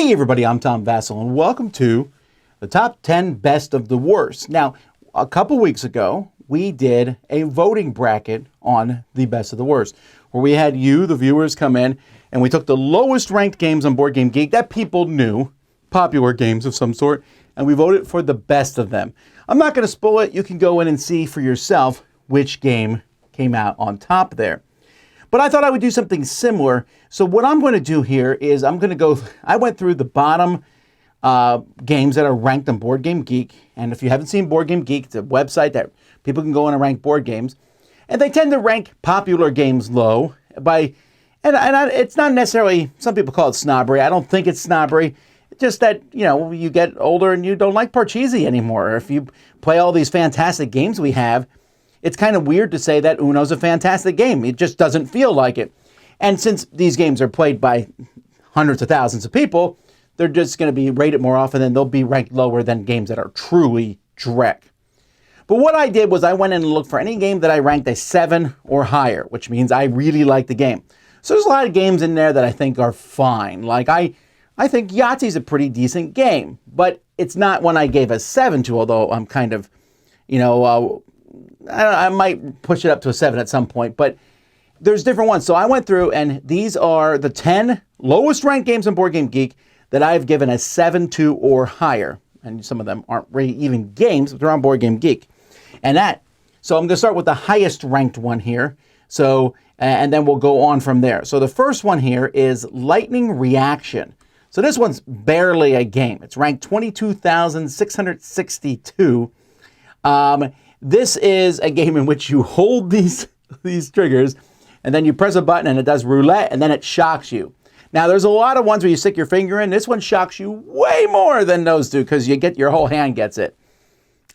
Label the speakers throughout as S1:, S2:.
S1: Hey everybody, I'm Tom Vasel, and welcome to the top 10 best of the worst. Now, a couple weeks ago, we did a voting bracket on the best of the worst, where we had you, the viewers, come in, and we took the lowest ranked games on Board Game Geek that people knew, popular games of some sort, and we voted for the best of them. I'm not going to spoil it. You can go in and see for yourself which game came out on top there. But I thought I would do something similar. So what I'm going to do here is I went through the bottom games that are ranked on Board Game Geek. And if you haven't seen Board Game Geek, it's a website that people can go in and rank board games. And they tend to rank popular games low it's not necessarily, some people call it snobbery. I don't think it's snobbery. It's just that, you get older and you don't like Parcheesi anymore. If you play all these fantastic games we have, it's kind of weird to say that Uno's a fantastic game. It just doesn't feel like it. And since these games are played by hundreds of thousands of people, they're just going to be rated more often and they'll be ranked lower than games that are truly dreck. But what I did was I went in and looked for any game that I ranked a 7 or higher, which means I really like the game. So there's a lot of games in there that I think are fine. Like I think Yahtzee's a pretty decent game, but it's not one I gave a 7 to, although I'm kind of, I might push it up to a 7 at some point, but there's different ones. So I went through, and these are the 10 lowest ranked games on Board Game Geek that I've given a 7 to or higher. And some of them aren't really even games, but they're on Board Game Geek. So I'm going to start with the highest ranked one here. So, and then we'll go on from there. So the first one here is Lightning Reaction. So this one's barely a game. It's ranked 22,662. This is a game in which you hold these triggers, and then you press a button and it does roulette, and then it shocks you. Now, there's a lot of ones where you stick your finger in. This one shocks you way more than those do because your whole hand gets it.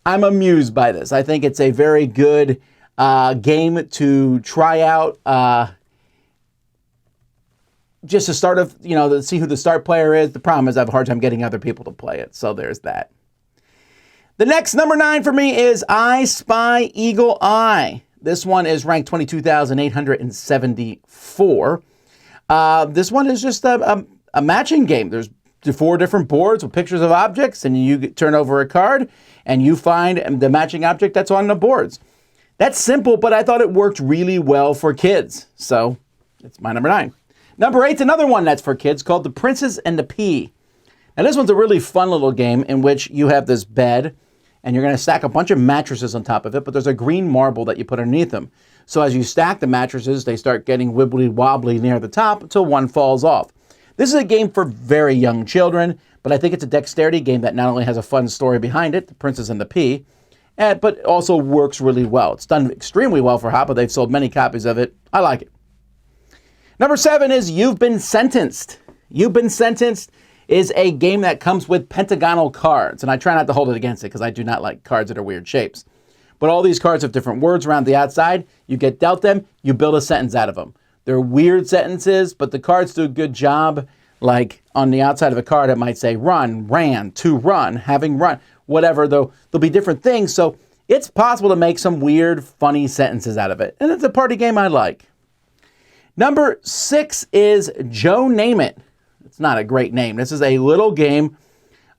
S1: I'm amused by this. I think it's a very good game to try out. Just to start to see who the start player is. The problem is I have a hard time getting other people to play it, so there's that. The next, number 9 for me, is I Spy Eagle Eye. This one is ranked 22,874. This one is just a matching game. There's 4 different boards with pictures of objects, and you turn over a card, and you find the matching object that's on the boards. That's simple, but I thought it worked really well for kids. So it's my number 9. Number 8's another one that's for kids called The Princess and the Pea. Now this one's a really fun little game in which you have this bed, and you're going to stack a bunch of mattresses on top of it, but there's a green marble that you put underneath them. So as you stack the mattresses, they start getting wibbly-wobbly near the top until one falls off. This is a game for very young children, but I think it's a dexterity game that not only has a fun story behind it, The Princess and the Pea, but also works really well. It's done extremely well for Hoppa. They've sold many copies of it. I like it. Number 7 is You've Been Sentenced. You've Been Sentenced is a game that comes with pentagonal cards. And I try not to hold it against it because I do not like cards that are weird shapes. But all these cards have different words around the outside. You get dealt them, you build a sentence out of them. They're weird sentences, but the cards do a good job. Like on the outside of a card, it might say run, ran, to run, having run, whatever. There'll be different things. So it's possible to make some weird, funny sentences out of it. And it's a party game I like. Number 6 is Joe Name It. It's not a great name. This is a little game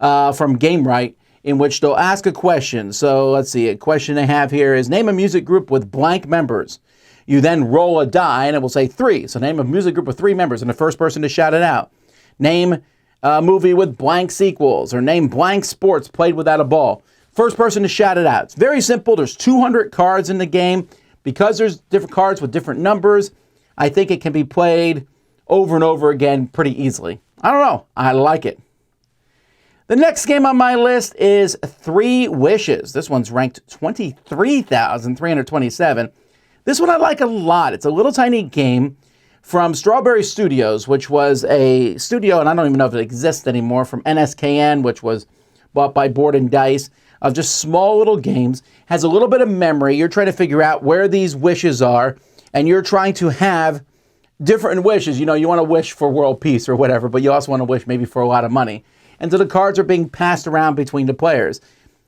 S1: from GameRight in which they'll ask a question. So let's see. A question they have here is name a music group with blank members. You then roll a die and it will say 3. So name a music group with 3 members and the first person to shout it out. Name a movie with blank sequels or name blank sports played without a ball. First person to shout it out. It's very simple. There's 200 cards in the game. Because there's different cards with different numbers, I think it can be played over and over again pretty easily. I don't know. I like it. The next game on my list is 3 Wishes. This one's ranked 23,327. This one I like a lot. It's a little tiny game from Strawberry Studios, which was a studio, and I don't even know if it exists anymore, from NSKN, which was bought by Board and Dice, of just small little games. Has a little bit of memory. You're trying to figure out where these wishes are, and you're trying to have different wishes. You want to wish for world peace or whatever, but you also want to wish maybe for a lot of money. And so the cards are being passed around between the players.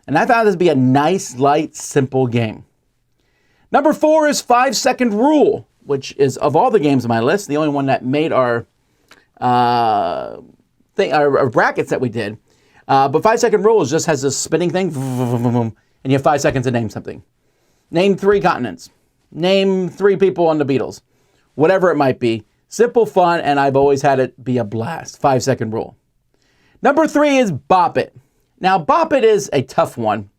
S1: And I found this to be a nice, light, simple game. Number 4 is 5 Second Rule, which is, of all the games on my list, the only one that made our thing or brackets that we did. But 5-second rule just has this spinning thing, and you have 5 seconds to name something. Name 3 continents. Name 3 people on the Beatles. Whatever it might be. Simple, fun, and I've always had it be a blast. 5-second rule. Number 3 is Bop It. Now, Bop It is a tough one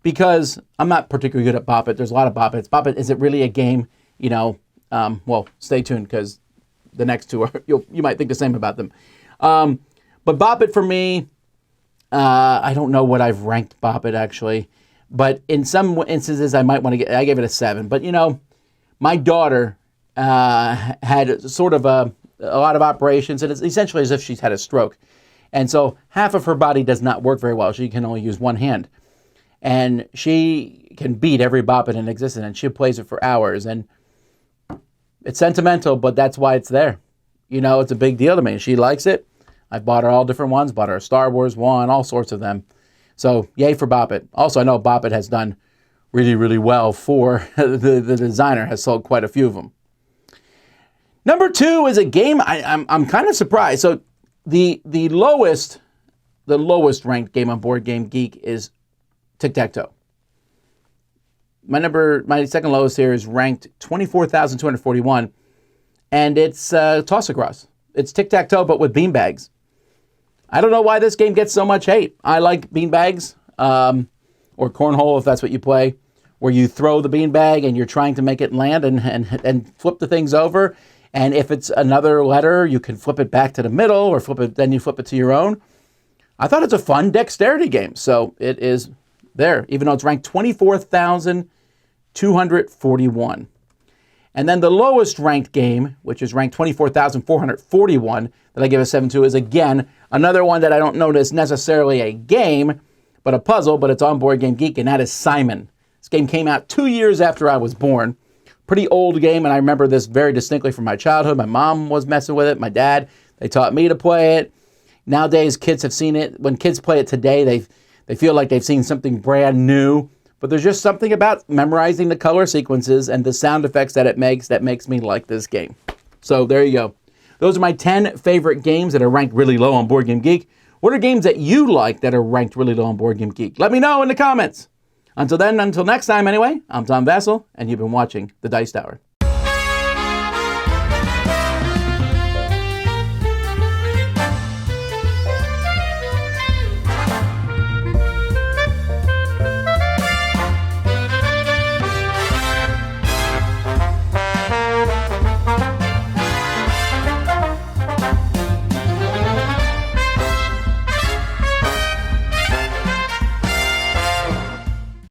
S1: because I'm not particularly good at Bop It. There's a lot of Bop It's. Bop It, is it really a game? You know, well, stay tuned because the next 2 are, you might think the same about them. But Bop It for me, I don't know what I've ranked Bop It actually, but in some instances I might want to I gave it a 7. But you know, my daughter had sort of a lot of operations, and it's essentially as if she's had a stroke. And so half of her body does not work very well. She can only use one hand. And she can beat every Bop It in existence, and she plays it for hours. And it's sentimental, but that's why it's there. You know, it's a big deal to me. She likes it. I've bought her all different ones, bought her a Star Wars one, all sorts of them. So yay for Bop It. Also, I know Bop It has done really, really well for the designer, has sold quite a few of them. Number 2 is a game I'm kind of surprised. So the lowest ranked game on Board Game Geek is Tic-Tac-Toe. My second lowest here is ranked 24,241, and it's Toss-A-Cross. It's Tic-Tac-Toe, but with beanbags. I don't know why this game gets so much hate. I like beanbags, or cornhole if that's what you play, where you throw the beanbag and you're trying to make it land and flip the things over. And if it's another letter, you can flip it back to the middle or then you flip it to your own. I thought it's a fun dexterity game, so it is there, even though it's ranked 24,241. And then the lowest ranked game, which is ranked 24,441, that I give a 7 to, is again another one that I don't notice necessarily a game, but a puzzle, but it's on Board Game Geek, and that is Simon. This game came out 2 years after I was born. Pretty old game, and I remember this very distinctly from my childhood. My mom was messing with it. My dad, they taught me to play it. Nowadays, kids have seen it. When kids play it today, they feel like they've seen something brand new. But there's just something about memorizing the color sequences and the sound effects that it makes that makes me like this game. So there you go. Those are my 10 favorite games that are ranked really low on Board Game Geek. What are games that you like that are ranked really low on Board Game Geek? Let me know in the comments. Until then, until next time anyway, I'm Tom Vasel, and you've been watching The Dice Tower.